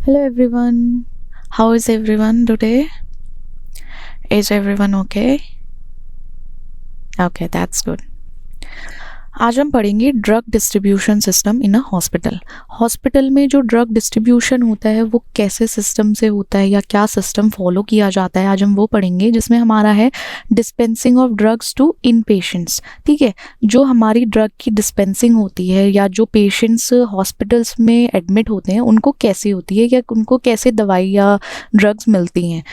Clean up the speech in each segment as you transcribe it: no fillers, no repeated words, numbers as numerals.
Hello everyone. How is everyone today? Is everyone okay? Okay, that's good. आज हम पढ़ेंगे drug distribution system in a hospital. Hospital में जो drug distribution होता है वो कैसे सिस्टम से होता है या क्या सिस्टम फॉलो किया जाता है, आज हम वो पढ़ेंगे, जिसमें हमारा है dispensing of drugs to in patients. ठीक है, जो हमारी ड्रग की डिस्पेंसिंग होती है या जो पेशेंट्स हॉस्पिटल्स में एडमिट होते हैं उनको कैसे होती है या उनको कैसे दवाई या ड्रग्स मिलती हैं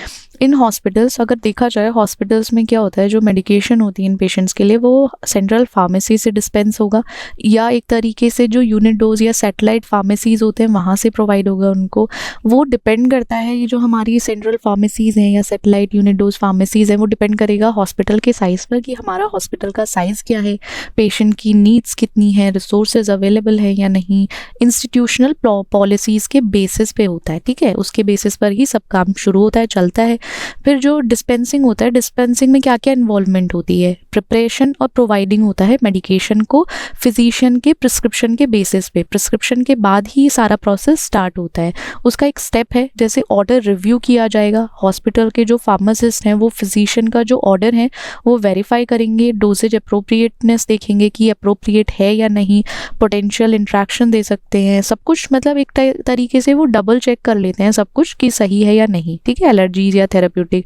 इन हॉस्पिटल्स। अगर देखा जाए हॉस्पिटल्स में क्या होता है, जो मेडिकेशन होती है इन पेशेंट्स के लिए वो सेंट्रल फार्मेसी से डिस्पेंस होगा या एक तरीके से जो यूनिट डोज या सैटेलाइट फार्मेसीज होते हैं वहाँ से प्रोवाइड होगा उनको। वो डिपेंड करता है, ये जो हमारी सेंट्रल फार्मेसीज हैं या सैटेलाइट यूनिट डोज फार्मेसीज हैं वो डिपेंड करेगा हॉस्पिटल के साइज़ पर कि हमारा हॉस्पिटल का साइज़ क्या है, पेशेंट की नीड्स कितनी है, रिसोर्सेज अवेलेबल है या नहीं, इंस्टीट्यूशनल पॉलिसीज़ के बेसिस पे होता है। ठीक है, उसके बेसिस पर ही सब काम शुरू होता है, चलता है। फिर जो डिस्पेंसिंग होता है, डिस्पेंसिंग में क्या क्या इन्वॉल्वमेंट होती है, प्रिपरेशन और प्रोवाइडिंग होता है मेडिकेशन को फिजिशियन के प्रिस्क्रिप्शन के बेसिस पे। प्रिस्क्रिप्शन के बाद ही सारा प्रोसेस स्टार्ट होता है। उसका एक स्टेप है, जैसे ऑर्डर रिव्यू किया जाएगा, हॉस्पिटल के जो फार्मासिस्ट हैं वो फिजिशियन का जो ऑर्डर है वो वेरीफाई करेंगे, डोजेज अप्रोप्रिएटनेस देखेंगे कि अप्रोप्रिएट है या नहीं, पोटेंशियल इंट्रैक्शन दे सकते हैं, सब कुछ, मतलब एक तरीके से वो डबल चेक कर लेते हैं सब कुछ कि सही है या नहीं। ठीक है, एलर्जीज या थेरेप्यूटिक।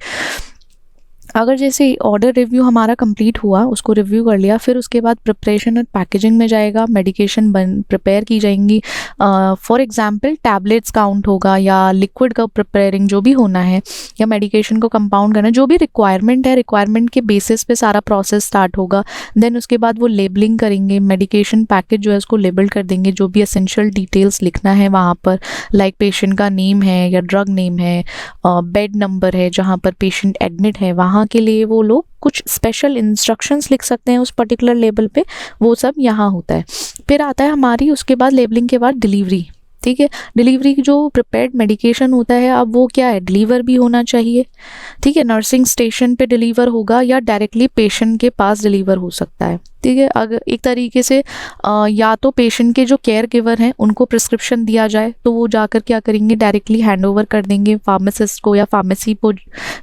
अगर जैसे ऑर्डर रिव्यू हमारा कंप्लीट हुआ, उसको रिव्यू कर लिया, फिर उसके बाद प्रिपरेशन और पैकेजिंग में जाएगा, मेडिकेशन प्रिपेयर की जाएंगी। फॉर एग्जांपल टैबलेट्स काउंट होगा या लिक्विड का प्रिपेयरिंग जो भी होना है या मेडिकेशन को कंपाउंड करना, जो भी रिक्वायरमेंट है, रिक्वायरमेंट के बेसिस पे सारा प्रोसेस स्टार्ट होगा। देन उसके बाद वो लेबलिंग करेंगे, मेडिकेशन पैकेज जो है उसको लेबल कर देंगे, जो भी एसेंशियल डिटेल्स लिखना है वहाँ पर, लाइक पेशेंट का नेम है या ड्रग नेम है, बेड नंबर है जहाँ पर पेशेंट एडमिट है, वहाँ के लिए वो लोग कुछ स्पेशल इंस्ट्रक्शंस लिख सकते हैं उस पर्टिकुलर लेबल पे, वो सब यहाँ होता है। फिर आता है हमारी उसके बाद लेबलिंग के बाद डिलीवरी। ठीक है, डिलीवरी की जो प्रिपेयर्ड मेडिकेशन होता है, अब वो क्या है, डिलीवर भी होना चाहिए। ठीक है, नर्सिंग स्टेशन पे डिलीवर होगा या डायरेक्टली पेशेंट के पास डिलीवर हो सकता है। ठीक है, अगर एक तरीके से या तो पेशेंट के जो केयर गिवर हैं उनको प्रिस्क्रिप्शन दिया जाए तो वो जाकर क्या करेंगे, डायरेक्टली हैंड ओवर कर देंगे फार्मासिस्ट को या फार्मेसी को,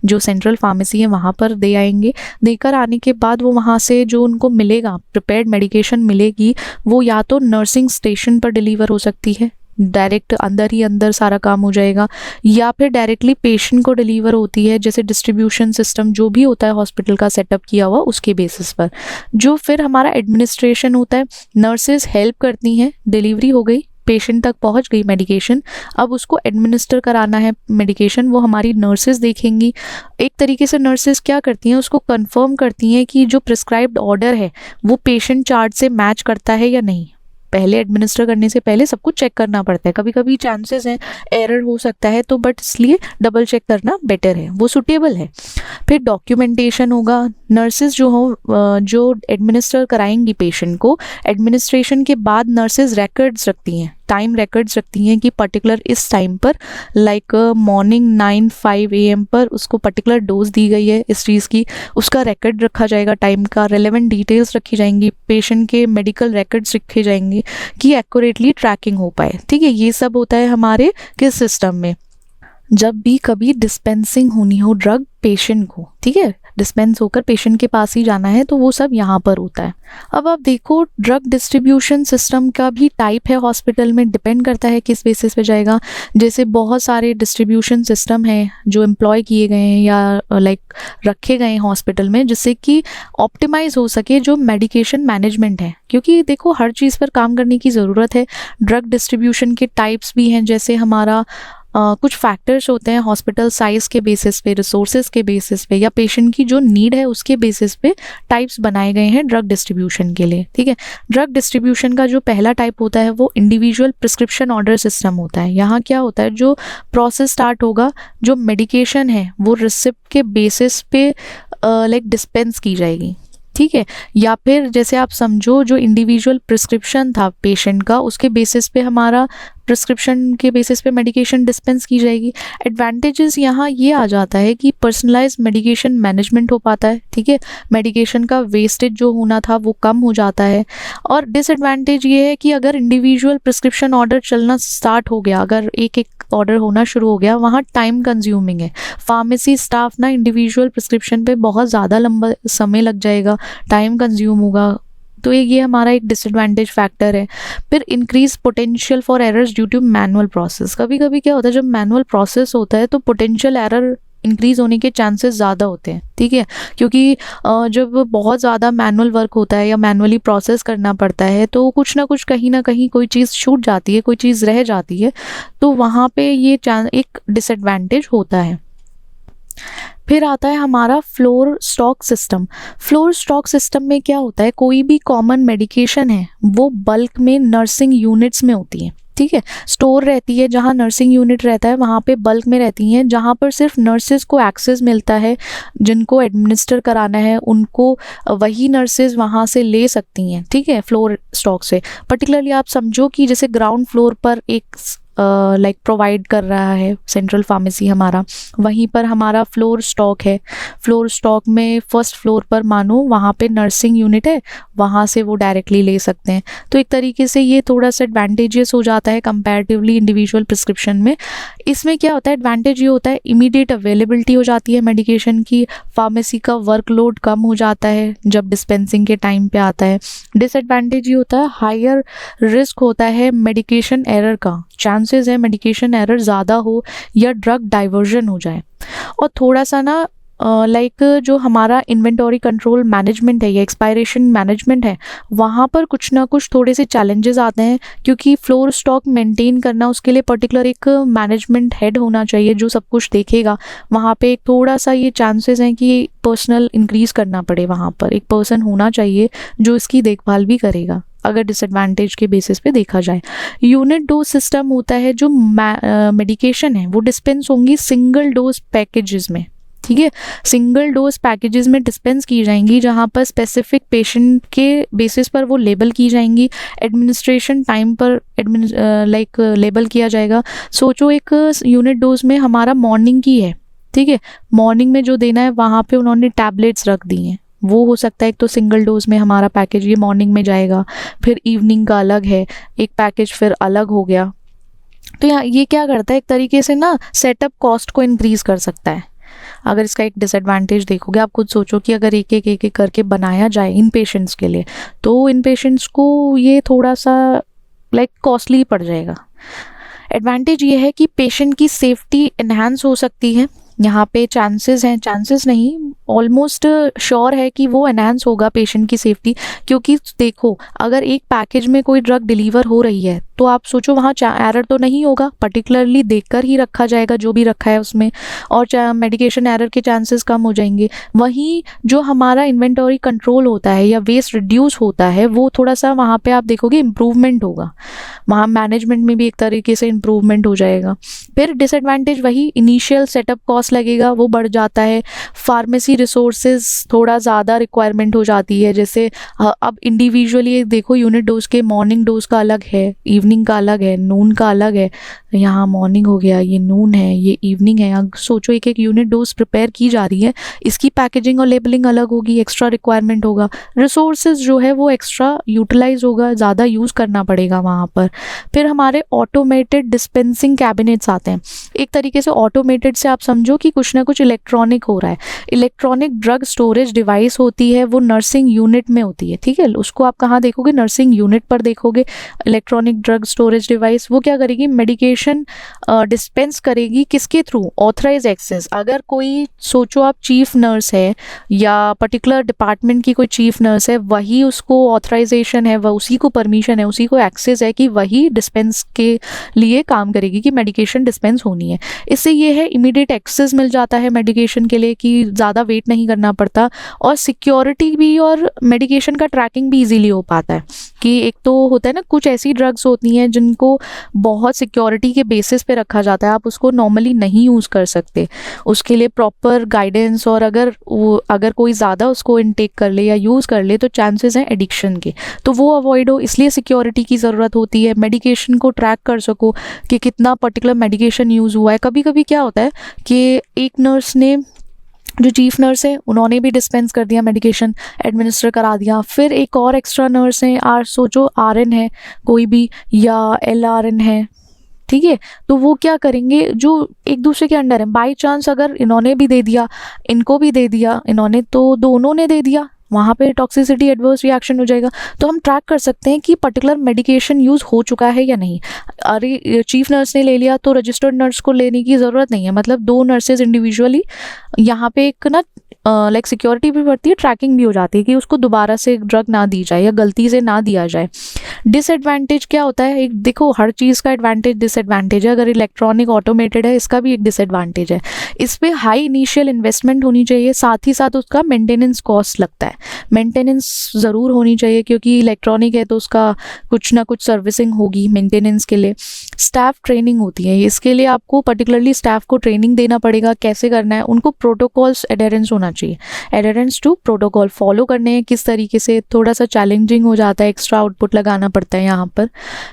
जो सेंट्रल फार्मेसी है वहाँ पर दे आएंगे। देकर आने के बाद वो वहाँ से जो उनको मिलेगा, प्रिपेयर्ड मेडिकेशन मिलेगी, वो या तो नर्सिंग स्टेशन पर डिलीवर हो सकती है, डायरेक्ट अंदर ही अंदर सारा काम हो जाएगा, या फिर डायरेक्टली पेशेंट को डिलीवर होती है, जैसे डिस्ट्रीब्यूशन सिस्टम जो भी होता है हॉस्पिटल का सेटअप किया हुआ उसके बेसिस पर। जो फिर हमारा एडमिनिस्ट्रेशन होता है, नर्सेज हेल्प करती हैं, डिलीवरी हो गई, पेशेंट तक पहुंच गई मेडिकेशन, अब उसको एडमिनिस्टर कराना है मेडिकेशन, वो हमारी नर्सेज देखेंगी। एक तरीके से नर्सेज क्या करती हैं, उसको कंफर्म करती हैं कि जो प्रिस्क्राइब्ड ऑर्डर है वो पेशेंट चार्ट से मैच करता है या नहीं। पहले एडमिनिस्टर करने से पहले सब कुछ चेक करना पड़ता है, कभी कभी चांसेस हैं एरर हो सकता है, तो बट इसलिए डबल चेक करना बेटर है, वो सुटेबल है। फिर डॉक्यूमेंटेशन होगा, नर्सेज जो हो जो एडमिनिस्टर कराएंगी पेशेंट को, एडमिनिस्ट्रेशन के बाद नर्सेज रिकॉर्ड्स रखती हैं, टाइम रिकॉर्ड्स रखती हैं कि पर्टिकुलर इस टाइम पर, लाइक मॉर्निंग 9-5 AM पर उसको पर्टिकुलर डोज दी गई है इस चीज़ की, उसका रिकॉर्ड रखा जाएगा, टाइम का रेलेवेंट डिटेल्स रखी जाएंगी, पेशेंट के मेडिकल रिकॉर्ड्स रखे जाएंगे कि एक्यूरेटली ट्रैकिंग हो पाए। ठीक है, ये सब होता है हमारे किस सिस्टम में, जब भी कभी डिस्पेंसिंग होनी हो ड्रग पेशेंट को। ठीक है, डिस्पेंस होकर पेशेंट के पास ही जाना है, तो वो सब यहाँ पर होता है। अब आप देखो, ड्रग डिस्ट्रीब्यूशन सिस्टम का भी टाइप है हॉस्पिटल में, डिपेंड करता है किस बेसिस पे जाएगा। जैसे बहुत सारे डिस्ट्रीब्यूशन सिस्टम हैं जो एम्प्लॉय किए गए हैं या लाइक रखे गए हैं हॉस्पिटल में, जिससे कि ऑप्टिमाइज हो सके जो मेडिकेशन मैनेजमेंट है, क्योंकि देखो हर चीज़ पर काम करने की ज़रूरत है। ड्रग डिस्ट्रीब्यूशन के टाइप्स भी हैं, जैसे हमारा कुछ फैक्टर्स होते हैं हॉस्पिटल साइज़ के बेसिस पे, रिसोर्सेज के बेसिस पे, या पेशेंट की जो नीड है उसके बेसिस पे टाइप्स बनाए गए हैं ड्रग डिस्ट्रीब्यूशन के लिए। ठीक है, ड्रग डिस्ट्रीब्यूशन का जो पहला टाइप होता है वो इंडिविजुअल प्रिस्क्रिप्शन ऑर्डर सिस्टम होता है। यहाँ क्या होता है, जो प्रोसेस स्टार्ट होगा, जो मेडिकेशन है वो रिसिप्ट के बेसिस पे लाइक डिस्पेंस की जाएगी। ठीक है। या फिर जैसे आप समझो जो इंडिविजुअल प्रिस्क्रिप्शन था पेशेंट का, उसके बेसिस पे हमारा प्रिस्क्रिप्शन के बेसिस पे मेडिकेशन डिस्पेंस की जाएगी। एडवांटेजेस यहाँ ये आ जाता है कि पर्सनलाइज मेडिकेशन मैनेजमेंट हो पाता है, ठीक है, मेडिकेशन का वेस्टेज जो होना था वो कम हो जाता है। और डिसएडवांटेज ये है कि अगर इंडिविजुअल प्रिस्क्रिप्शन ऑर्डर चलना स्टार्ट हो गया, अगर एक एक ऑर्डर होना शुरू हो गया, वहाँ टाइम कंज्यूमिंग है। फार्मेसी स्टाफ ना इंडिविजुअल प्रिस्क्रिप्शन पे बहुत ज़्यादा लंबा समय लग जाएगा, टाइम कंज्यूम होगा, तो ये हमारा एक डिसएडवांटेज फैक्टर है। फिर increase potential for errors due to manual process. कभी कभी क्या होता है, जब मैनुअल प्रोसेस होता है तो पोटेंशियल एरर इंक्रीज होने के चांसेस ज़्यादा होते हैं, ठीक है, क्योंकि जब बहुत ज़्यादा मैनुअल वर्क होता है या मैनुअली प्रोसेस करना पड़ता है तो कुछ ना कुछ कहीं ना कहीं कोई चीज़ छूट जाती है, कोई चीज़ रह जाती है, तो वहाँ पे ये एक डिसएडवांटेज होता है। फिर आता है हमारा floor stock system. Floor stock system में क्या होता है, कोई भी कॉमन मेडिकेशन है वो बल्क में नर्सिंग यूनिट्स में होती है, ठीक है, स्टोर रहती है, जहाँ नर्सिंग यूनिट रहता है वहाँ पे बल्क में रहती हैं, जहाँ पर सिर्फ नर्सेज को एक्सेस मिलता है, जिनको एडमिनिस्टर कराना है उनको वही नर्सेज वहाँ से ले सकती हैं, ठीक है, फ्लोर स्टॉक से। पर्टिकुलरली आप समझो कि जैसे ग्राउंड फ्लोर पर एक लाइक प्रोवाइड कर रहा है सेंट्रल फार्मेसी हमारा, वहीं पर हमारा फ्लोर स्टॉक है, फ्लोर स्टॉक में फर्स्ट फ्लोर पर मानो वहाँ पे नर्सिंग यूनिट है, वहाँ से वो डायरेक्टली ले सकते हैं। तो एक तरीके से ये थोड़ा सा एडवांटेजेस हो जाता है कंपैरेटिवली इंडिविजुअल प्रिस्क्रिप्शन में। इसमें क्या होता है, एडवांटेज ये होता है इमीडिएट अवेलेबिलिटी हो जाती है मेडिकेशन की, फार्मेसी का वर्कलोड कम हो जाता है जब डिस्पेंसिंग के टाइम पे आता है। डिसएडवांटेज ये होता है हायर रिस्क होता है मेडिकेशन एरर का, चांसेस है मेडिकेशन एरर ज़्यादा हो या ड्रग डाइवर्जन हो जाए। और थोड़ा सा ना लाइक जो हमारा इन्वेंटरी कंट्रोल मैनेजमेंट है या एक्सपायरेशन मैनेजमेंट है, वहाँ पर कुछ ना कुछ थोड़े से चैलेंजेस आते हैं, क्योंकि फ्लोर स्टॉक मेंटेन करना उसके लिए पर्टिकुलर एक मैनेजमेंट हेड होना चाहिए जो सब कुछ देखेगा। वहाँ पे एक थोड़ा सा ये चांसेस हैं कि पर्सनल इंक्रीज़ करना पड़े, वहाँ पर एक पर्सन होना चाहिए जो इसकी देखभाल भी करेगा, अगर डिसएडवांटेज के बेसिस पे देखा जाए। यूनिट डोज सिस्टम होता है, जो मेडिकेशन है वो डिस्पेंस होंगी सिंगल डोज पैकेजेस में, ठीक है, सिंगल डोज पैकेजेस में डिस्पेंस की जाएंगी, जहाँ पर स्पेसिफिक पेशेंट के बेसिस पर वो लेबल की जाएंगी, एडमिनिस्ट्रेशन टाइम पर लाइक लेबल किया जाएगा। सोचो एक यूनिट डोज में हमारा मॉर्निंग की है, ठीक है, मॉर्निंग में जो देना है वहाँ पे उन्होंने टैबलेट्स रख दी हैं, वो हो सकता है एक तो सिंगल डोज में हमारा पैकेज ये मॉर्निंग में जाएगा, फिर इवनिंग का अलग है एक पैकेज, फिर अलग हो गया। तो यहाँ ये क्या करता है, एक तरीके से ना सेटअप कॉस्ट को इंक्रीज कर सकता है। अगर इसका एक डिसएडवांटेज देखोगे, आप खुद सोचो कि अगर एक एक करके बनाया जाए इन पेशेंट्स के लिए, तो इन पेशेंट्स को ये थोड़ा सा लाइक कॉस्टली पड़ जाएगा। एडवांटेज ये है कि पेशेंट की सेफ्टी इन्हांस हो सकती है, यहाँ पे चांसेस हैं, चांसेस नहीं ऑलमोस्ट श्योर है कि वो एनहांस होगा पेशेंट की सेफ्टी, क्योंकि देखो अगर एक पैकेज में कोई ड्रग डिलीवर हो रही है तो आप सोचो वहाँ एरर तो नहीं होगा, पर्टिकुलरली देखकर ही रखा जाएगा जो भी रखा है उसमें, और मेडिकेशन एरर के चांसेस कम हो जाएंगे। वहीं जो हमारा इन्वेंटरी कंट्रोल होता है या वेस्ट रिड्यूस होता है, वो थोड़ा सा वहाँ पे आप देखोगे इम्प्रूवमेंट होगा, वहाँ मैनेजमेंट में भी एक तरीके से इम्प्रूवमेंट हो जाएगा। फिर डिसएडवांटेज वही इनिशियल सेटअप कॉस्ट लगेगा, वो बढ़ जाता है। फार्मेसी रिसोर्सेज थोड़ा ज़्यादा रिक्वायरमेंट हो जाती है, जैसे अब इंडिविजुअली देखो यूनिट डोज के मॉर्निंग डोज का अलग है, इवनिंग का अलग है, नून का अलग है, यहाँ मॉर्निंग हो गया, ये नून है, ये इवनिंग है। अब सोचो एक एक यूनिट डोज प्रिपेयर की जा रही है, इसकी पैकेजिंग और लेबलिंग अलग होगी, एक्स्ट्रा रिक्वायरमेंट होगा, रिसोर्सेज जो है वो एक्स्ट्रा यूटिलाइज होगा, ज़्यादा यूज़ करना पड़ेगा वहाँ पर। फिर हमारे ऑटोमेटेड डिस्पेंसिंग कैबिनेट्स आते हैं, एक तरीके से ऑटोमेटेड से आप समझो कि कुछ ना कुछ इलेक्ट्रॉनिक हो रहा है। इलेक्ट्रॉनिक ड्रग स्टोरेज डिवाइस होती है, वो नर्सिंग यूनिट में होती है, ठीक है, उसको आप कहाँ देखोगे, नर्सिंग यूनिट पर देखोगे। इलेक्ट्रॉनिक ड्रग स्टोरेज डिवाइस वो क्या करेगी, मेडिकेशन डिस्पेंस करेगी, किसके थ्रू, ऑथराइज एक्सेस। अगर कोई सोचो आप चीफ नर्स है या पर्टिकुलर डिपार्टमेंट की कोई चीफ नर्स है, वही उसको ऑथराइजेशन है, वह उसी को परमिशन है, उसी को एक्सेस है कि वही डिस्पेंस के लिए काम करेगी कि मेडिकेशन डिस्पेंस होनी है। इससे ये है इमीडिएट एक्सेस मिल जाता है मेडिकेशन के लिए कि ज़्यादा वेट नहीं करना पड़ता, और सिक्योरिटी भी और मेडिकेशन का ट्रैकिंग भी इजीली हो पाता है। कि एक तो होता है ना, कुछ ऐसी ड्रग्स होती हैं जिनको बहुत सिक्योरिटी के बेसिस पे रखा जाता है, आप उसको नॉर्मली नहीं यूज़ कर सकते, उसके लिए प्रॉपर गाइडेंस, और अगर कोई ज़्यादा उसको इनटेक कर ले या यूज़ कर ले तो चांसेस हैं एडिक्शन के, तो वो अवॉइड हो, इसलिए सिक्योरिटी की ज़रूरत होती है। मेडिकेशन को ट्रैक कर सको कि कितना पर्टिकुलर मेडिकेशन यूज़ हुआ है। कभी कभी क्या होता है कि एक नर्स ने, जो चीफ नर्स है, उन्होंने भी डिस्पेंस कर दिया मेडिकेशन, एडमिनिस्टर करा दिया, फिर एक और एक्स्ट्रा नर्स है, सोचो आरएन है कोई भी, या एलआरएन है, ठीक है, तो वो क्या करेंगे, जो एक दूसरे के अंडर है, बाय चांस अगर इन्होंने भी दे दिया, इनको भी दे दिया इन्होंने, तो दोनों ने दे दिया, वहाँ पे टॉक्सिसिटी एडवर्स रिएक्शन हो जाएगा। तो हम ट्रैक कर सकते हैं कि पर्टिकुलर मेडिकेशन यूज़ हो चुका है या नहीं। अरे चीफ नर्स ने ले लिया तो रजिस्टर्ड नर्स को लेने की ज़रूरत नहीं है, मतलब 2 नर्सेज इंडिविजुअली, यहाँ पे एक ना लाइक सिक्योरिटी भी बढ़ती है, ट्रैकिंग भी हो जाती है कि उसको दोबारा से ड्रग ना दी जाए या गलती से ना दिया जाए। डिसएडवांटेज क्या होता है, एक देखो हर चीज़ का एडवांटेज डिसएडवांटेज है, अगर इलेक्ट्रॉनिक ऑटोमेटेड है इसका भी एक डिसएडवांटेज है, इस पर हाई इनिशियल इन्वेस्टमेंट होनी चाहिए, साथ ही साथ उसका मेंटेनेंस कॉस्ट लगता है, मेंटेनेंस ज़रूर होनी चाहिए क्योंकि इलेक्ट्रॉनिक है तो उसका कुछ ना कुछ सर्विसिंग होगी मेंटेनेंस के लिए। स्टाफ ट्रेनिंग होती है, इसके लिए आपको पर्टिकुलरली स्टाफ को ट्रेनिंग देना पड़ेगा, कैसे करना है, उनको प्रोटोकॉल्स एडेरेंस होना चाहिए, एडेरेंस टू प्रोटोकॉल फॉलो करने हैं किस तरीके से, थोड़ा सा चैलेंजिंग हो जाता है, एक्स्ट्रा आउटपुट लगाना पड़ता है यहाँ पर।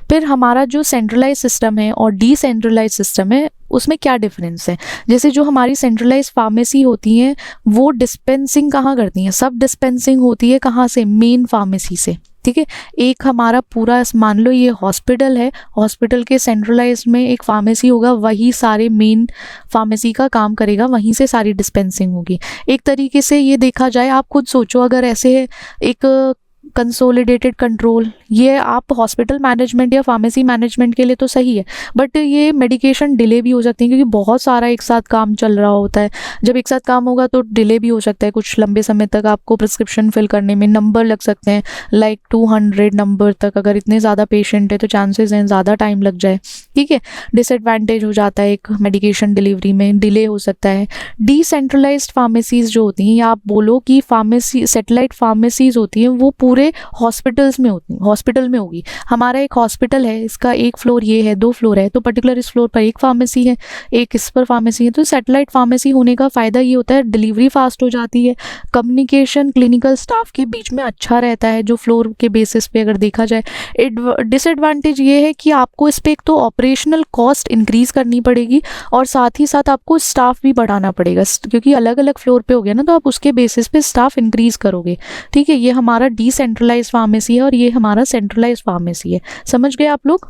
फिर हमारा जो सेंट्रलाइज सिस्टम है और डिसेंट्रलाइज सिस्टम है उसमें क्या डिफरेंस है। जैसे जो हमारी सेंट्रलाइज फार्मेसी होती हैं वो डिस्पेंसिंग कहाँ करती हैं, सब डिस्पेंसिंग होती है कहाँ से, मेन फार्मेसी से, ठीक है। एक हमारा पूरा मान लो ये हॉस्पिटल है, हॉस्पिटल के सेंट्रलाइज में एक फार्मेसी होगा, वही सारे मेन फार्मेसी का काम करेगा, वहीं से सारी डिस्पेंसिंग होगी। एक तरीके से ये देखा जाए, आप खुद सोचो अगर ऐसे एक कंसोलिडेटेड कंट्रोल, ये आप हॉस्पिटल मैनेजमेंट या फार्मेसी मैनेजमेंट के लिए तो सही है, बट ये मेडिकेशन डिले भी हो सकती है क्योंकि बहुत सारा एक साथ काम चल रहा होता है। जब एक साथ काम होगा तो डिले भी हो सकता है, कुछ लंबे समय तक आपको प्रिस्क्रिप्शन फिल करने में नंबर लग सकते हैं, लाइक 200 नंबर तक, अगर इतने ज़्यादा पेशेंट है तो चांसेस हैं ज़्यादा टाइम लग जाए, ठीक है। डिसएडवांटेज हो जाता है एक मेडिकेशन डिलीवरी में, डिले हो सकता है। डिसेंट्रलाइज्ड फार्मेसीज जो होती हैं, या आप बोलो कि फार्मेसी सैटेलाइट फार्मेसीज होती हैं, वो पूरे हॉस्पिटल्स में होती हैं, हॉस्पिटल में होगी। हमारा एक हॉस्पिटल है, इसका एक फ्लोर ये है, 2 फ्लोर है, तो पर्टिकुलर इस फ्लोर पर एक फार्मेसी है, एक इस पर फार्मेसी है। तो सैटेलाइट फार्मेसी होने का फ़ायदा ये होता है डिलीवरी फास्ट हो जाती है, कम्युनिकेशन क्लिनिकल स्टाफ के बीच में अच्छा रहता है जो फ्लोर के बेसिस पे अगर देखा जाए। डिसएडवांटेज ये है कि आपको इस पर एक तो ऑपरेशनल कॉस्ट इंक्रीज करनी पड़ेगी और साथ ही साथ आपको स्टाफ भी बढ़ाना पड़ेगा, क्योंकि अलग अलग फ्लोर पे हो गया ना, तो आप उसके बेसिस पे स्टाफ इंक्रीज करोगे, ठीक है। ये हमारा डिसेंट्रलाइज फार्मेसी है और ये हमारा सेंट्रलाइज फार्मेसी है। समझ गए आप लोग?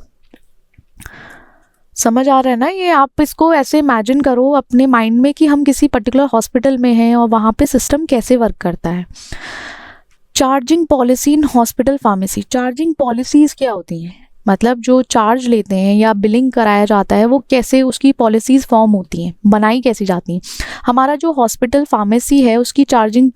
समझ आ रहा है ना? ये आप इसको ऐसे इमेजिन करो अपने माइंड में कि हम किसी पर्टिकुलर हॉस्पिटल में हैं और वहाँ पे सिस्टम कैसे वर्क करता है। Charging policy in hospital pharmacy. Charging policies क्या होती हैं, मतलब जो चार्ज लेते हैं या बिलिंग कराया जाता है वो कैसे, उसकी पॉलिसीज़ फॉर्म होती हैं, बनाई कैसी जाती हैं। हमारा जो हॉस्पिटल फार्मेसी है उसकी चार्जिंग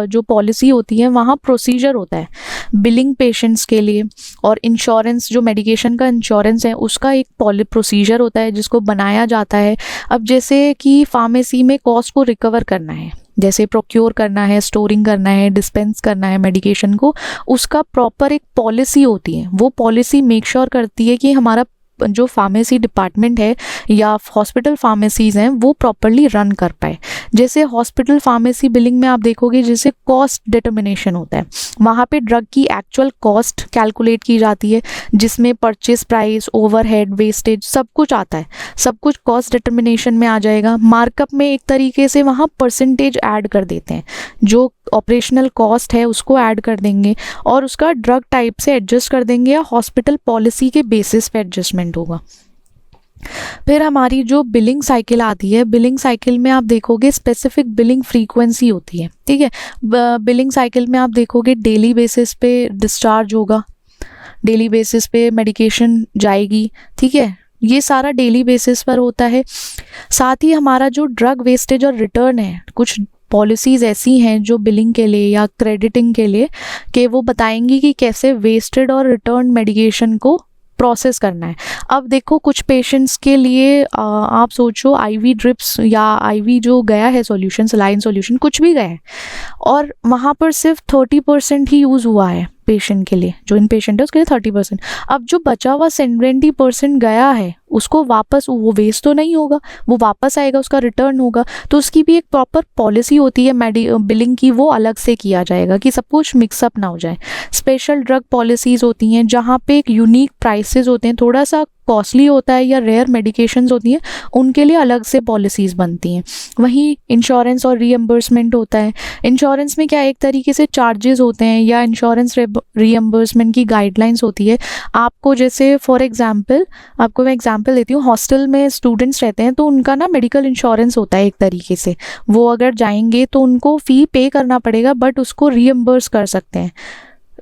जो पॉलिसी होती है, वहाँ प्रोसीजर होता है बिलिंग पेशेंट्स के लिए, और इंश्योरेंस जो मेडिकेशन का इंश्योरेंस है उसका एक प्रोसीजर होता है जिसको बनाया जाता है। अब जैसे कि फार्मेसी में कॉस्ट को रिकवर करना है, जैसे प्रोक्योर करना है, स्टोरिंग करना है, डिस्पेंस करना है मेडिकेशन को, उसका प्रॉपर एक पॉलिसी होती है। वो पॉलिसी मेक श्योर करती है कि हमारा जो फार्मेसी डिपार्टमेंट है या हॉस्पिटल फार्मेसीज़ हैं वो प्रॉपरली रन कर पाए। जैसे हॉस्पिटल फार्मेसी बिलिंग में आप देखोगे जैसे कॉस्ट डिटर्मिनेशन होता है, वहाँ पे ड्रग की एक्चुअल कॉस्ट कैलकुलेट की जाती है जिसमें परचेस प्राइस, ओवरहेड, वेस्टेज सब कुछ आता है, सब कुछ कॉस्ट डिटर्मिनेशन में आ जाएगा। मार्कअप में एक तरीके से वहाँ परसेंटेज ऐड कर देते हैं, जो ऑपरेशनल कॉस्ट है उसको ऐड कर देंगे और उसका ड्रग टाइप से एडजस्ट कर देंगे या हॉस्पिटल पॉलिसी के बेसिस पे एडजस्टमेंट होगा। फिर हमारी जो बिलिंग साइकिल आती है, बिलिंग साइकिल में आप देखोगे स्पेसिफिक बिलिंग फ्रीक्वेंसी होती है, ठीक है। बिलिंग साइकिल में आप देखोगे डेली बेसिस पे डिस्चार्ज होगा, डेली बेसिस पे मेडिकेशन जाएगी, ठीक है, ये सारा डेली बेसिस पर होता है। साथ ही हमारा जो ड्रग वेस्टेज और रिटर्न है, कुछ पॉलिसीज़ ऐसी हैं जो बिलिंग के लिए या क्रेडिटिंग के लिए कि वो बताएंगी कि कैसे वेस्टेड और रिटर्न मेडिकेशन को प्रोसेस करना है। अब देखो कुछ पेशेंट्स के लिए आप सोचो आईवी ड्रिप्स या आईवी जो गया है सॉल्यूशन, सलाइन सॉल्यूशन कुछ भी गया है, और वहाँ पर सिर्फ 30% ही यूज़ हुआ है पेशेंट के लिए, जो इन पेशेंट है उसके लिए 30%। अब जो बचा हुआ 70% गया है उसको वापस, वो वेस्ट तो नहीं होगा, वो वापस आएगा, उसका रिटर्न होगा, तो उसकी भी एक प्रॉपर पॉलिसी होती है बिलिंग की, वो अलग से किया जाएगा कि सब कुछ मिक्सअप ना हो जाए। स्पेशल ड्रग पॉलिसीज़ होती हैं जहाँ पे एक यूनिक प्राइसेस होते हैं, थोड़ा सा कॉस्टली होता है या रेयर मेडिकेशंस होती हैं, उनके लिए अलग से पॉलिसीज़ बनती हैं। वहीं इंश्योरेंस और रीएम्बर्समेंट होता है। इंश्योरेंस में क्या एक तरीके से चार्जेस होते हैं या इंश्योरेंस रीएम्बर्समेंट की गाइडलाइंस होती है। आपको जैसे फॉर एग्जांपल, आपको मैं एग्जांपल देती हूँ, हॉस्टल में स्टूडेंट्स रहते हैं तो उनका ना मेडिकल इंश्योरेंस होता है एक तरीके से, वो अगर जाएंगे तो उनको फ़ी पे करना पड़ेगा बट उसको रीएम्बर्स कर सकते हैं,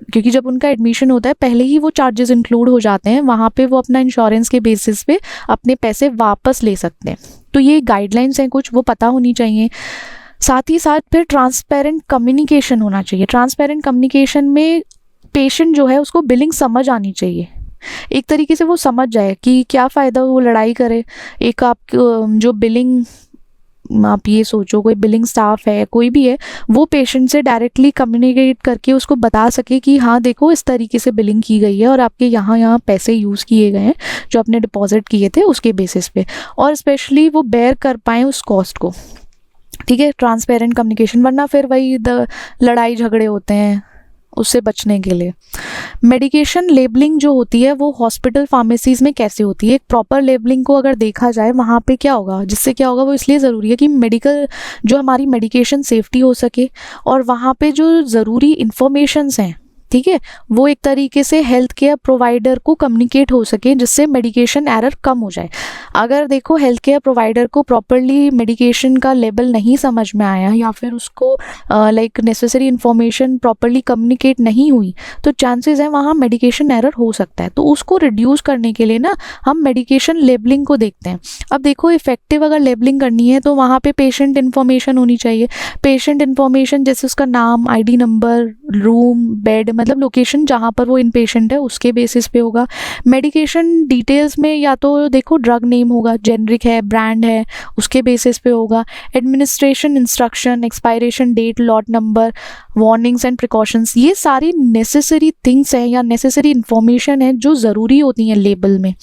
क्योंकि जब उनका एडमिशन होता है पहले ही वो चार्जेस इंक्लूड हो जाते हैं, वहाँ पे वो अपना इंश्योरेंस के बेसिस पे अपने पैसे वापस ले सकते हैं। तो ये गाइडलाइंस हैं कुछ, वो पता होनी चाहिए। साथ ही साथ फिर ट्रांसपेरेंट कम्युनिकेशन होना चाहिए। ट्रांसपेरेंट कम्युनिकेशन में पेशेंट जो है उसको बिलिंग समझ आनी चाहिए, एक तरीके से वो समझ जाए कि क्या फ़ायदा वो लड़ाई करे। एक आप जो बिलिंग, आप ये सोचो कोई बिलिंग स्टाफ है, कोई भी है, वो पेशेंट से डायरेक्टली कम्युनिकेट करके उसको बता सके कि हाँ देखो इस तरीके से बिलिंग की गई है और आपके यहाँ पैसे यूज़ किए गए हैं जो आपने डिपॉजिट किए थे उसके बेसिस पे, और स्पेशली वो बेयर कर पाएँ उस कॉस्ट को। ठीक है, ट्रांसपेरेंट कम्युनिकेशन, वरना फिर वही लड़ाई झगड़े होते हैं, उससे बचने के लिए। मेडिकेशन लेबलिंग जो होती है वो हॉस्पिटल फार्मेसीज़ में कैसे होती है, एक प्रॉपर लेबलिंग को अगर देखा जाए वहाँ पे क्या होगा, जिससे क्या होगा, वो इसलिए ज़रूरी है कि मेडिकल जो हमारी मेडिकेशन सेफ्टी हो सके, और वहाँ पे जो ज़रूरी इन्फॉर्मेशंस हैं, ठीक है, वो एक तरीके से हेल्थ केयर प्रोवाइडर को कम्युनिकेट हो सके, जिससे मेडिकेशन एरर कम हो जाए। अगर देखो हेल्थ केयर प्रोवाइडर को प्रॉपरली मेडिकेशन का लेवल नहीं समझ में आया या फिर उसको like necessary information properly communicate नहीं हुई, तो चांसेस है वहाँ मेडिकेशन एरर हो सकता है। तो उसको रिड्यूस करने के लिए ना हम मेडिकेशन लेबलिंग को देखते हैं। अब देखो इफेक्टिव अगर लेबलिंग करनी है तो वहाँ पे पेशेंट इन्फॉर्मेशन होनी चाहिए। पेशेंट इन्फॉर्मेशन जैसे उसका नाम, आईडी नंबर, रूम, बेड, मतलब लोकेशन जहाँ पर वो इन पेशेंट है उसके बेसिस पे होगा। मेडिकेशन डिटेल्स में या तो देखो ड्रग नेम होगा, जेनरिक है, ब्रांड है, उसके बेसिस पे होगा। Administration instruction, expiration date, lot number, warnings and precautions, ये सारी नेसेसरी थिंग्स हैं या नेसेसरी इन्फॉर्मेशन है जो ज़रूरी होती हैं लेबल में।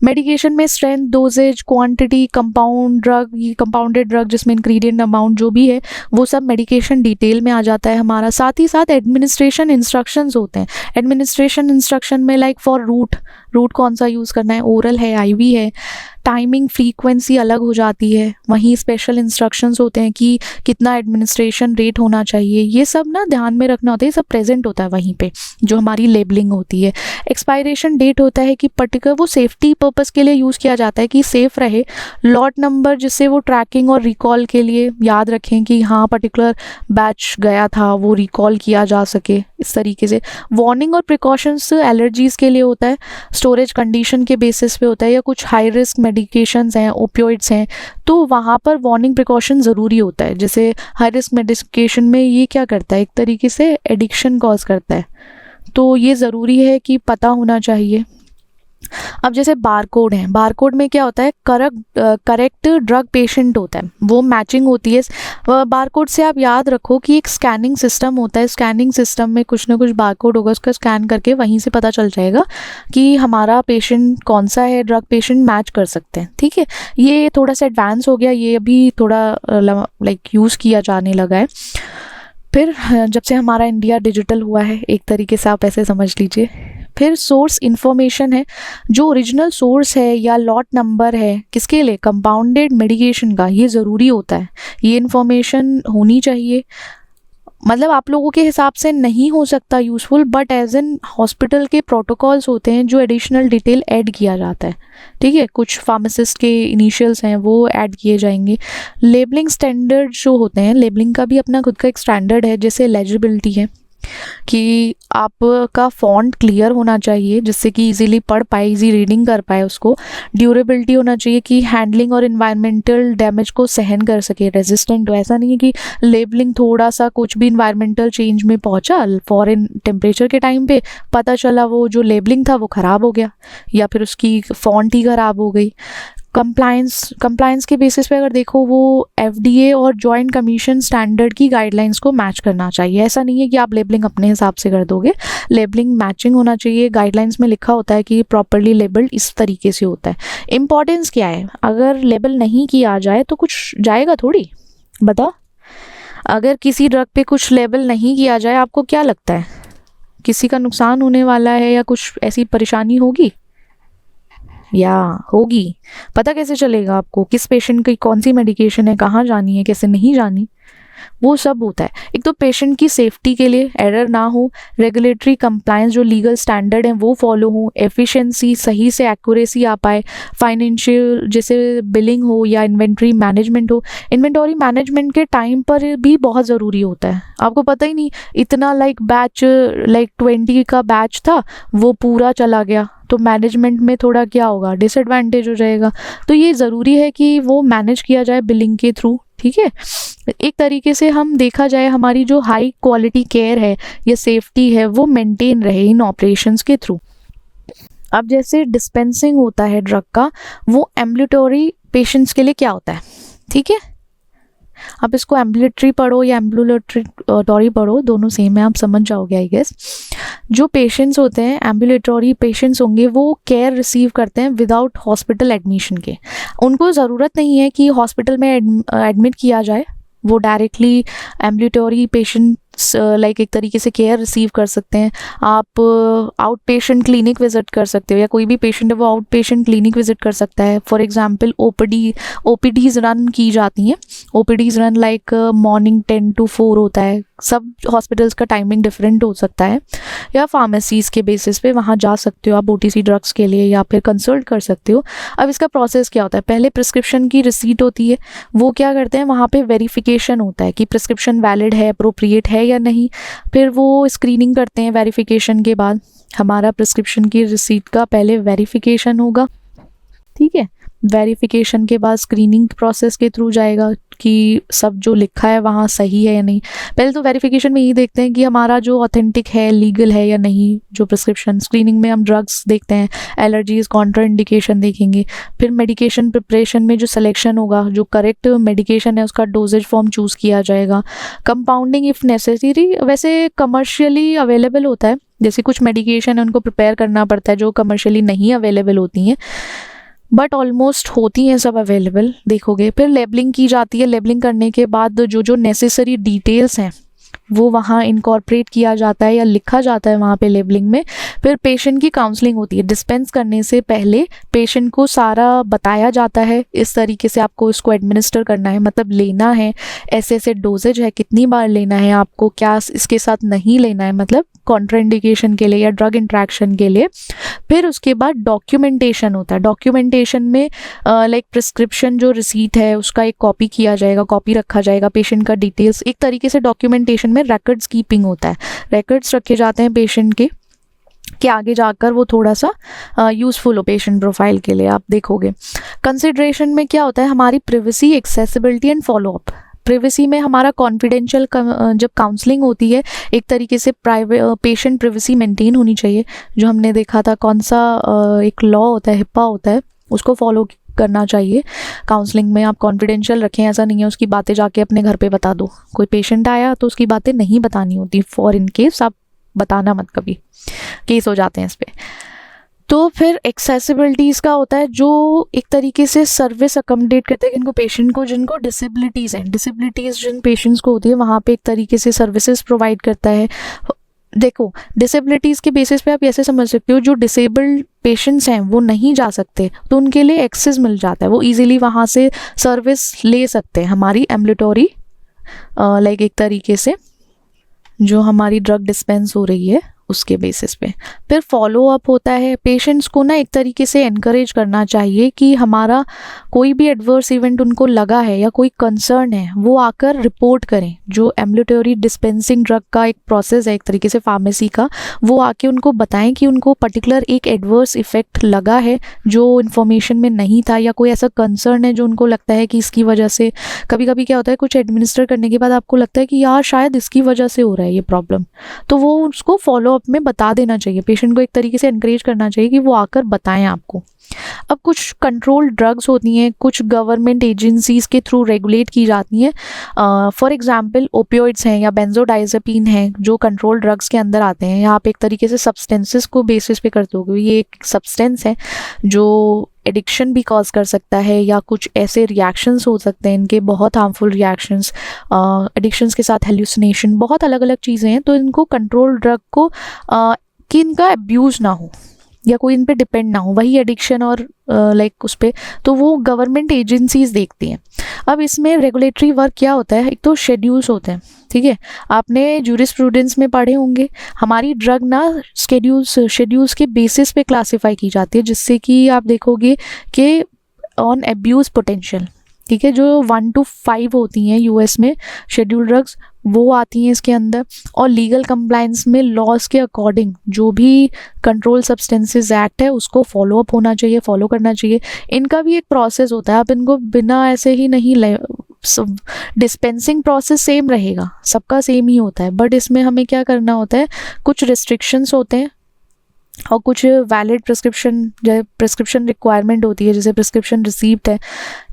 मेडिकेशन में strength, dosages, quantity, compound drug, ये कंपाउंडेड ड्रग जिसमें इंग्रेडिएंट अमाउंट जो भी है वो सब मेडिकेशन डिटेल में आ जाता है हमारा। साथ ही साथ एडमिनिस्ट्रेशन इंस्ट्रक्शंस होते हैं। एडमिनिस्ट्रेशन इंस्ट्रक्शन में लाइक फॉर रूट कौन सा यूज़ करना है, ओरल है, आईवी है, टाइमिंग, फ्रीक्वेंसी अलग हो जाती है। वहीं स्पेशल इंस्ट्रक्शंस होते हैं कि कितना एडमिनिस्ट्रेशन रेट होना चाहिए, ये सब ना ध्यान में रखना होता है, ये सब प्रेजेंट होता है वहीं पे जो हमारी लेबलिंग होती है। एक्सपायरेशन डेट होता है कि पर्टिकुलर वो सेफ्टी पर्पस के लिए यूज़ किया जाता है कि सेफ़ रहे। लॉट नंबर जिससे वो ट्रैकिंग और रिकॉल के लिए याद रखें कि हाँ पर्टिकुलर बैच गया था, वो रिकॉल किया जा सके इस तरीके से। वार्निंग और प्रिकॉशंस एलर्जीज़ के लिए होता है, स्टोरेज कंडीशन के बेसिस पे होता है, या कुछ हाई रिस्क मेडिकेशंस हैं, ओपियोइड्स हैं, तो वहाँ पर वार्निंग प्रिकॉशन ज़रूरी होता है। जैसे हाई रिस्क मेडिकेशन में ये क्या करता है, एक तरीके से एडिक्शन कॉज करता है, तो ये ज़रूरी है कि पता होना चाहिए। अब जैसे बारकोड है, बारकोड में क्या होता है, करेक्ट ड्रग पेशेंट होता है, वो मैचिंग होती है बारकोड से। आप याद रखो कि एक स्कैनिंग सिस्टम होता है, स्कैनिंग सिस्टम में कुछ ना कुछ बारकोड होगा, उसका स्कैन करके वहीं से पता चल जाएगा कि हमारा पेशेंट कौन सा है, ड्रग पेशेंट मैच कर सकते हैं। ठीक है, ये थोड़ा सा एडवांस हो गया, ये अभी थोड़ा लाइक यूज़ किया जाने लगा है। फिर जब से हमारा इंडिया डिजिटल हुआ है, एक तरीके से आप ऐसे समझ लीजिए। फिर सोर्स इन्फॉर्मेशन है, जो ओरिजिनल सोर्स है या लॉट नंबर है किसके लिए, कंपाउंडेड मेडिकेशन का, ये ज़रूरी होता है, ये इन्फॉर्मेशन होनी चाहिए। मतलब आप लोगों के हिसाब से नहीं हो सकता useful, but as an hospital के प्रोटोकॉल्स होते हैं जो एडिशनल डिटेल ऐड किया जाता है। ठीक है, कुछ फार्मासिस्ट के इनिशियल्स हैं वो ऐड किए जाएंगे। लेबलिंग स्टैंडर्ड जो होते हैं, लेबलिंग का भी अपना खुद का एक स्टैंडर्ड है, जैसे लेजिबिलिटी है, कि आपका फॉन्ट क्लियर होना चाहिए जिससे कि इजीली पढ़ पाए, इजी रीडिंग कर पाए उसको। ड्यूरेबिलिटी होना चाहिए कि हैंडलिंग और इन्वायरमेंटल डैमेज को सहन कर सके, रेजिस्टेंट हो। ऐसा नहीं है कि लेबलिंग थोड़ा सा कुछ भी इन्वायरमेंटल चेंज में पहुंचा फॉरेन टेम्परेचर के टाइम पे, पता चला वो जो लेबलिंग था वो ख़राब हो गया या फिर उसकी फॉन्ट ही ख़राब हो गई। कंप्लायंस के बेसिस पे अगर देखो वो FDA और जॉइंट कमीशन स्टैंडर्ड की गाइडलाइंस को मैच करना चाहिए। ऐसा नहीं है कि आप लेबलिंग अपने हिसाब से कर दोगे, लेबलिंग मैचिंग होना चाहिए। गाइडलाइंस में लिखा होता है कि प्रॉपरली लेबल्ड इस तरीके से होता है। इम्पॉर्टेंस क्या है, अगर लेबल नहीं किया जाए तो कुछ जाएगा थोड़ी, बताओ। अगर किसी ड्रग पे कुछ लेबल नहीं किया जाए, आपको क्या लगता है किसी का नुकसान होने वाला है या कुछ ऐसी परेशानी होगी या होगी? पता कैसे चलेगा आपको किस पेशेंट की कौन सी मेडिकेशन है, कहाँ जानी है, कैसे नहीं जानी? वो सब होता है। एक तो पेशेंट की सेफ्टी के लिए एरर ना हो, रेगुलेटरी कंप्लायंस जो लीगल स्टैंडर्ड हैं वो फॉलो हो, एफिशिएंसी सही से एक्यूरेसी आ पाए, फाइनेंशियल जैसे बिलिंग हो या इन्वेंट्री मैनेजमेंट हो। इन्वेंटरी मैनेजमेंट के टाइम पर भी बहुत ज़रूरी होता है। आपको पता ही नहीं, इतना बैच 20 का बैच था, वो पूरा चला गया तो मैनेजमेंट में थोड़ा क्या होगा, डिसएडवांटेज हो जाएगा। तो ये ज़रूरी है कि वो मैनेज किया जाए बिलिंग के थ्रू, ठीक है। एक तरीके से हम देखा जाए हमारी जो हाई क्वालिटी केयर है या सेफ्टी है वो मेंटेन रहे इन ऑपरेशंस के थ्रू। अब जैसे डिस्पेंसिंग होता है ड्रग का, वो एम्बुलेटरी पेशेंट्स के लिए क्या होता है, ठीक है। आप इसको एम्बुलेटरी पढ़ो या एम्बुलेटरी पढ़ो, दोनों सेम है, आप समझ जाओगे आई गेस। जो पेशेंट्स होते हैं एम्बुलेटरी पेशेंट्स होंगे वो केयर रिसीव करते हैं विदाउट हॉस्पिटल एडमिशन के। उनको ज़रूरत नहीं है कि हॉस्पिटल में एडमिट किया जाए, वो डायरेक्टली एम्बुलेटरी पेशेंट्स एक तरीके से केयर रिसीव कर सकते हैं। आप आउट पेशेंट क्लिनिक विजिट कर सकते हो, या कोई भी पेशेंट है वो आउट पेशेंट क्लिनिक विजिट कर सकता है। फॉर एग्जांपल ओपीडीज रन की जाती हैं। ओपीडीज रन मॉर्निंग 10 to 4 होता है, सब हॉस्पिटल्स का टाइमिंग डिफरेंट हो सकता है। या फार्मेसीज़ के बेसिस पे वहाँ जा सकते हो आप OTC ड्रग्स के लिए, या फिर कंसल्ट कर सकते हो। अब इसका प्रोसेस क्या होता है, पहले प्रिस्क्रिप्शन की रिसीट होती है, वो क्या करते हैं वहाँ पे वेरिफिकेशन होता है कि प्रिस्क्रिप्शन वैलिड है, अप्रोप्रिएट है या नहीं। फिर वो स्क्रीनिंग करते हैं। वेरिफिकेशन के बाद हमारा प्रिस्क्रिप्शन की रिसीट का पहले वेरिफिकेशन होगा, ठीक है। वेरिफिकेशन के बाद स्क्रीनिंग प्रोसेस के थ्रू जाएगा कि सब जो लिखा है वहाँ सही है या नहीं। पहले तो वेरिफिकेशन में ये देखते हैं कि हमारा जो ऑथेंटिक है, लीगल है या नहीं जो प्रिस्क्रिप्शन। स्क्रीनिंग में हम ड्रग्स देखते हैं, एलर्जीज, कॉन्ट्रा इंडिकेशन देखेंगे। फिर मेडिकेशन प्रिपरेशन में जो सिलेक्शन होगा, जो करेक्ट मेडिकेशन है उसका डोजेज फॉर्म चूज़ किया जाएगा। कंपाउंडिंग इफ़ नेसेसरी, वैसे कमर्शियली अवेलेबल होता है, जैसे कुछ मेडिकेशन है उनको प्रिपेयर करना पड़ता है जो कमर्शियली नहीं अवेलेबल होती हैं, बट ऑलमोस्ट होती हैं सब अवेलेबल, देखोगे। फिर लेबलिंग की जाती है। लेबलिंग करने के बाद जो नेसेसरी डिटेल्स हैं वो वहाँ इनकॉर्पोरेट किया जाता है या लिखा जाता है वहाँ पे लेबलिंग में। फिर पेशेंट की काउंसलिंग होती है। डिस्पेंस करने से पहले पेशेंट को सारा बताया जाता है, इस तरीके से आपको इसको एडमिनिस्टर करना है, मतलब लेना है, ऐसे ऐसे डोजेज है, कितनी बार लेना है आपको, क्या इसके साथ नहीं लेना है, मतलब कॉन्ट्राइंडिकेशन के लिए या ड्रग इंट्रैक्शन के लिए। फिर उसके बाद डॉक्यूमेंटेशन होता है। डॉक्यूमेंटेशन में प्रिस्क्रिप्शन जो रिसीट है उसका एक कॉपी किया जाएगा, कॉपी रखा जाएगा, पेशेंट का डिटेल्स। एक तरीके से डॉक्यूमेंटेशन में रिकॉर्ड्स कीपिंग होता है, रिकॉर्ड्स रखे जाते हैं पेशेंट के कि आगे जाकर वो थोड़ा सा यूज़फुल हो पेशेंट प्रोफाइल के लिए। आप देखोगे कंसिडरेशन में क्या होता है, हमारी privacy, accessibility and follow up. Privacy में हमारा कॉन्फिडेंशियल जब काउंसलिंग होती है, एक तरीके से प्राइवेट पेशेंट प्रिवेसी मेंटेन होनी चाहिए। जो हमने देखा था कौन सा एक लॉ होता है, HIPAA होता है, उसको फॉलो करना चाहिए। काउंसलिंग में आप कॉन्फिडेंशियल रखें, ऐसा नहीं है उसकी बातें जाके अपने घर पे बता दो। कोई पेशेंट आया तो उसकी बातें नहीं बतानी होती, फॉर इन केस आप बताना मत, कभी केस हो जाते हैं इस पर। तो फिर एक्सेसिबिलिटीज़ का होता है जो एक तरीके से सर्विस अकोमोडेट करते हैं जिनको डिसेबिलिटीज़ हैं, डिसेबिलिटीज़ जिन पेशेंट्स को होती है वहाँ पे एक तरीके से सर्विसेज प्रोवाइड करता है। देखो डिसेबिलिटीज़ के बेसिस पे आप ऐसे समझ सकते हो, जो डिसेबल्ड पेशेंट्स हैं वो नहीं जा सकते तो उनके लिए एक्सेस मिल जाता है, वो इजीली वहाँ से सर्विस ले सकते हैं। हमारी एम्बुलेटरी एक तरीके से जो हमारी ड्रग डिस्पेंस हो रही है उसके बेसिस पे। फिर फॉलो अप होता है। पेशेंट्स को ना एक तरीके से एनकरेज करना चाहिए कि हमारा कोई भी एडवर्स इवेंट उनको लगा है या कोई कंसर्न है वो आकर रिपोर्ट करें। जो एम्बुलेटरी डिस्पेंसिंग ड्रग का एक प्रोसेस है एक तरीके से फार्मेसी का, वो आके उनको बताएं कि उनको पर्टिकुलर एक एडवर्स इफेक्ट लगा है जो इन्फॉर्मेशन में नहीं था, या कोई ऐसा कंसर्न है जो उनको लगता है कि इसकी वजह से। कभी कभी क्या होता है, कुछ एडमिनिस्टर करने के बाद आपको लगता है कि यार शायद इसकी वजह से हो रहा है ये प्रॉब्लम, तो वो उसको फॉलो अप में बता देना चाहिए। पेशेंट को एक तरीके से एनकरेज करना चाहिए कि वो आकर बताएं आपको। अब कुछ कंट्रोल ड्रग्स होती हैं, कुछ गवर्नमेंट एजेंसीज के थ्रू रेगुलेट की जाती हैं। फॉर एग्जांपल ओपियोइड्स हैं या बेंजोडाइजेपिन हैं जो कंट्रोल ड्रग्स के अंदर आते हैं। यहाँ पे एक तरीके से सब्सटेंसेस को बेसिस पे करते हो, ये एक सब्सटेंस है जो एडिक्शन भी कॉज कर सकता है, या कुछ ऐसे रिएक्शंस हो सकते हैं इनके, बहुत हार्मफुल रिएक्शंस, एडिक्शंस के साथ हेल्यूसिनेशन, बहुत अलग अलग चीज़ें हैं। तो इनको कंट्रोल ड्रग को कि इनका अब्यूज़ ना हो या कोई इन पे डिपेंड ना हो, वही एडिक्शन और लाइक उस पर, तो वो गवर्नमेंट एजेंसीज देखती हैं। अब इसमें रेगुलेटरी वर्क क्या होता है, एक तो शेड्यूल्स होते हैं, ठीक है, आपने जूरिस्प्रूडेंस में पढ़े होंगे। हमारी ड्रग ना शेड्यूल्स के बेसिस पे क्लासिफाई की जाती है, जिससे कि आप देखोगे कि ऑन एब्यूज़ पोटेंशियल, ठीक है, जो 1 to 5 होती हैं यूएस में शेड्यूल ड्रग्स, वो आती हैं इसके अंदर। और लीगल कंप्लायंस में लॉज के अकॉर्डिंग जो भी कंट्रोल सब्सटेंसेस एक्ट है उसको फॉलो अप होना चाहिए, फॉलो करना चाहिए। इनका भी एक प्रोसेस होता है, आप इनको बिना ऐसे ही नहीं डिस्पेंसिंग प्रोसेस सेम रहेगा, सबका सेम ही होता है, बट इसमें हमें क्या करना होता है, कुछ रिस्ट्रिक्शंस होते हैं और कुछ वैलिड प्रिस्क्रिप्शन रिक्वायरमेंट होती है, जैसे प्रिस्क्रिप्शन रिसीव्ड है।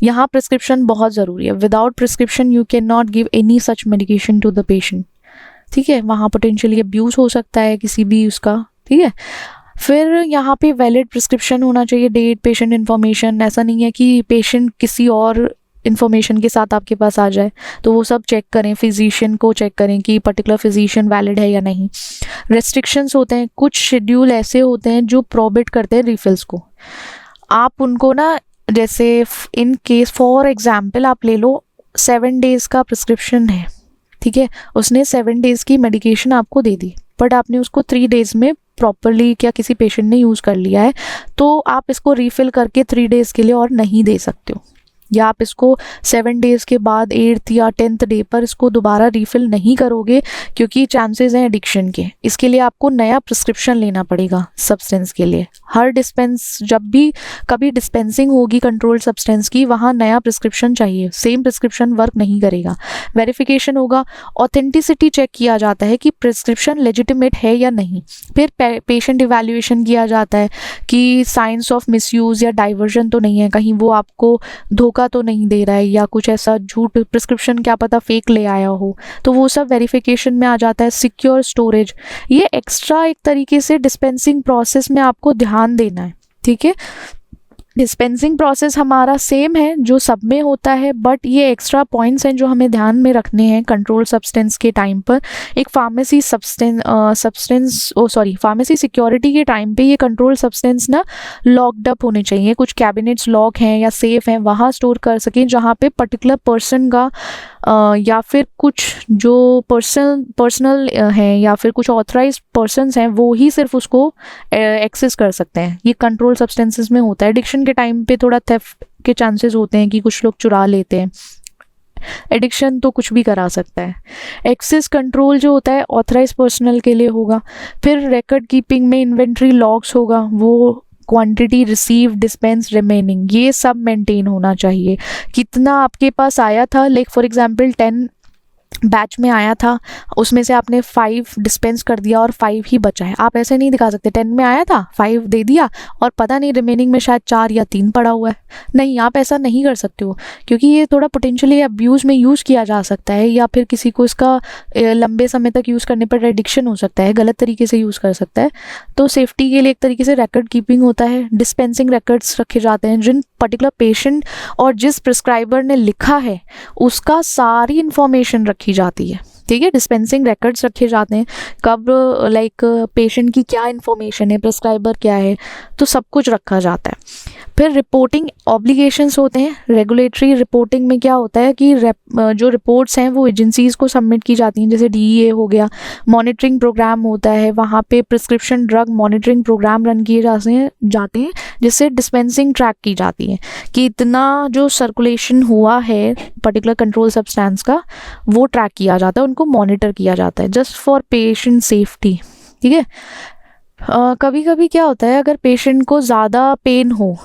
यहाँ प्रिस्क्रिप्शन बहुत ज़रूरी है। Without prescription you can not give any such medication to the patient, ठीक है, वहाँ पोटेंशियली अब्यूज़ हो सकता है किसी भी उसका, ठीक है। फिर यहाँ पे वैलिड प्रिस्क्रिप्शन होना चाहिए, डेट, पेशेंट इन्फॉर्मेशन। ऐसा नहीं है कि पेशेंट किसी और इन्फॉर्मेशन के साथ आपके पास आ जाए, तो वो सब चेक करें, फिजिशियन को चेक करें कि पर्टिकुलर फिजिशियन वैलिड है या नहीं। रेस्ट्रिक्शंस होते हैं, कुछ शेड्यूल ऐसे होते हैं जो प्रोहिबिट करते हैं रिफिल्स को। आप उनको ना, जैसे इन केस फॉर एग्जांपल आप ले लो 7 days का प्रिस्क्रिप्शन है, ठीक है, उसने 7 days की मेडिकेशन आपको दे दी, बट आपने उसको 3 days में प्रॉपरली क्या किसी पेशेंट ने यूज़ कर लिया है, तो आप इसको रिफ़िल करके 3 days के लिए और नहीं दे सकते हो, या आप इसको 7 days के बाद 8th या 10th डे पर इसको दोबारा रिफ़िल नहीं करोगे, क्योंकि चांसेस हैं एडिक्शन के। इसके लिए आपको नया प्रिस्क्रिप्शन लेना पड़ेगा सब्सटेंस के लिए। हर डिस्पेंस, जब भी कभी डिस्पेंसिंग होगी कंट्रोल सब्सटेंस की, वहाँ नया प्रिस्क्रिप्शन चाहिए, सेम प्रिस्क्रिप्शन वर्क नहीं करेगा। वेरिफिकेशन होगा, ऑथेंटिसिटी चेक किया जाता है कि प्रिस्क्रिप्शन लेजिटिमेट है या नहीं। फिर पेशेंट इवैल्यूएशन किया जाता है कि साइंस ऑफ मिसयूज़ या डाइवर्जन तो नहीं है, कहीं वो आपको धोखा तो नहीं दे रहा है, या कुछ ऐसा झूठ प्रिस्क्रिप्शन क्या पता फेक ले आया हो, तो वो सब वेरिफिकेशन में आ जाता है। सिक्योर स्टोरेज, ये एक्स्ट्रा एक तरीके से डिस्पेंसिंग प्रोसेस में आपको ध्यान देना है, ठीक है। डिस्पेंसिंग प्रोसेस हमारा सेम है जो सब में होता है, बट ये एक्स्ट्रा पॉइंट्स हैं जो हमें ध्यान में रखने हैं कंट्रोल सब्सटेंस के टाइम पर। एक फार्मेसी फार्मेसी सिक्योरिटी के टाइम पे ये कंट्रोल सब्सटेंस ना लॉक्ड अप होने चाहिए। कुछ कैबिनेट्स लॉक हैं या सेफ हैं, वहाँ स्टोर कर सकें जहाँ पे पर्टिकुलर पर्सन का या फिर कुछ जो पर्सनल हैं या फिर कुछ ऑथराइज्ड पर्सन्स हैं, वो ही सिर्फ उसको एक्सेस कर सकते हैं। ये कंट्रोल सब्सटेंसेस में होता है। एडिक्शन के टाइम पे थोड़ा थेफ्ट के चांसेस होते हैं कि कुछ लोग चुरा लेते हैं, एडिक्शन तो कुछ भी करा सकता है। एक्सेस कंट्रोल जो होता है ऑथराइज पर्सनल के लिए होगा। फिर रिकॉर्ड कीपिंग में इन्वेंट्री लॉग्स होगा, वो क्वांटिटी रिसीव, डिस्पेंस, रिमेनिंग, ये सब मेंटेन होना चाहिए। कितना आपके पास आया था, लाइक फॉर एग्जांपल 10 बैच में आया था, उसमें से आपने 5 डिस्पेंस कर दिया और 5 ही बचा है। आप ऐसे नहीं दिखा सकते 10 में आया था 5 दे दिया और पता नहीं रिमेनिंग में शायद 4 या 3 पड़ा हुआ है। नहीं, आप ऐसा नहीं कर सकते हो, क्योंकि ये थोड़ा पोटेंशियली अब्यूज़ में यूज़ किया जा सकता है, या फिर किसी को इसका लंबे समय तक यूज़ करने पर एडिक्शन हो सकता है, गलत तरीके से यूज़ कर सकता है। तो सेफ्टी के लिए एक तरीके से रिकॉर्ड कीपिंग होता है। डिस्पेंसिंग रिकॉर्ड्स रखे जाते हैं, जिन पर्टिकुलर पेशेंट और जिस प्रिस्क्राइबर ने लिखा है उसका सारी इंफॉर्मेशन रखी जाती है। ठीक है, डिस्पेंसिंग रिकॉर्ड्स रखे जाते हैं, कब लाइक पेशेंट की क्या इन्फॉर्मेशन है, प्रिस्क्राइबर क्या है, तो सब कुछ रखा जाता है। फिर रिपोर्टिंग ऑब्लिगेशंस होते हैं। रेगुलेटरी रिपोर्टिंग में क्या होता है कि जो रिपोर्ट्स हैं वो एजेंसीज़ को सबमिट की जाती हैं, जैसे DEA हो गया। मॉनिटरिंग प्रोग्राम होता है, वहाँ पे prescription drug monitoring program run किए जाते हैं जिससे डिस्पेंसिंग ट्रैक की जाती है कि इतना जो सर्कुलेशन हुआ है पर्टिकुलर कंट्रोल सब्सटेंस का वो ट्रैक किया जाता है, उनको मॉनिटर किया जाता है जस्ट फॉर पेशेंट सेफ्टी। ठीक है, कभी कभी क्या होता है, अगर पेशेंट को ज़्यादा पेन हो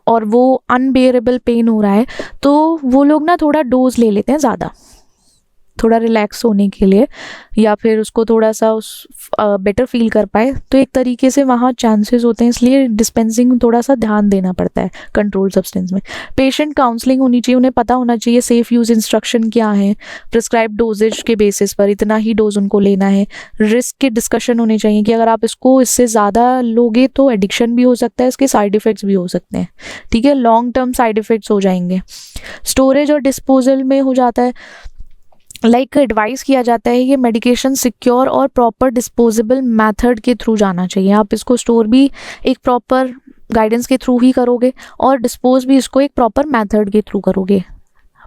और वो अनबेरेबल पेन हो रहा है तो वो लोग ना थोड़ा डोज ले लेते हैं ज़्यादा, थोड़ा रिलैक्स होने के लिए, या फिर उसको थोड़ा सा बेटर फील कर पाए, तो एक तरीके से वहाँ चांसेस होते हैं। इसलिए डिस्पेंसिंग थोड़ा सा ध्यान देना पड़ता है कंट्रोल सब्सटेंस में। पेशेंट काउंसलिंग होनी चाहिए, उन्हें पता होना चाहिए सेफ यूज़ इंस्ट्रक्शन क्या है, प्रिस्क्राइब डोजेज के बेसिस पर इतना ही डोज उनको लेना है। रिस्क के डिस्कशन होने चाहिए कि अगर आप इससे ज़्यादा लोगे तो एडिक्शन भी हो सकता है, इसके साइड इफ़ेक्ट्स भी हो सकते हैं। ठीक है, लॉन्ग टर्म साइड इफ़ेक्ट्स हो जाएंगे। स्टोरेज और डिस्पोजल में हो जाता है, एडवाइस किया जाता है ये मेडिकेशन सिक्योर और प्रॉपर डिस्पोजेबल मेथड के थ्रू जाना चाहिए। आप इसको स्टोर भी एक प्रॉपर गाइडेंस के थ्रू ही करोगे और डिस्पोज भी इसको एक प्रॉपर मेथड के थ्रू करोगे।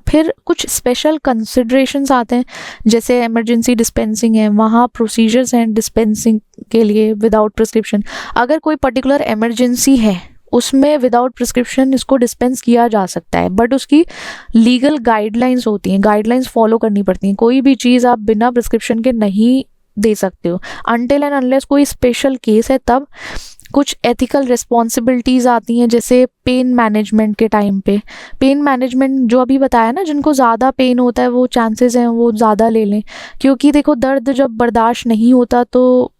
फिर कुछ स्पेशल कंसिडरेशंस आते हैं, जैसे इमरजेंसी डिस्पेंसिंग है, वहाँ प्रोसीजर्स हैं डिस्पेंसिंग के लिए विदाउट प्रिस्क्रिप्शन। अगर कोई पर्टिकुलर इमरजेंसी है उसमें विदाउट प्रिस्क्रिप्शन इसको डिस्पेंस किया जा सकता है, बट उसकी लीगल गाइडलाइंस होती हैं, गाइडलाइंस फॉलो करनी पड़ती हैं। कोई भी चीज़ आप बिना प्रिस्क्रिप्शन के नहीं दे सकते हो अनटिल एंड अनलेस कोई स्पेशल केस है, तब कुछ एथिकल रिस्पॉन्सिबिलिटीज़ आती हैं, जैसे पेन मैनेजमेंट के टाइम पे। पेन मैनेजमेंट जो अभी बताया ना, जिनको ज़्यादा पेन होता है वो चांसेस हैं वो ज़्यादा ले लें, क्योंकि देखो दर्द जब बर्दाश्त नहीं होता तो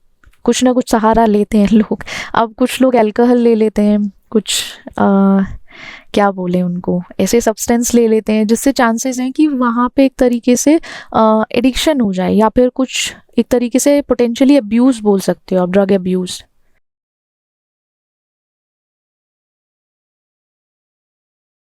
कुछ ना कुछ सहारा लेते हैं लोग। अब कुछ लोग अल्कोहल ले लेते हैं, कुछ क्या बोले उनको, ऐसे सब्सटेंस ले लेते हैं जिससे चांसेस हैं कि वहाँ पे एक तरीके से एडिक्शन हो जाए, या फिर कुछ एक तरीके से पोटेंशियली अब्यूज़ बोल सकते हो आप, ड्रग अब्यूज़।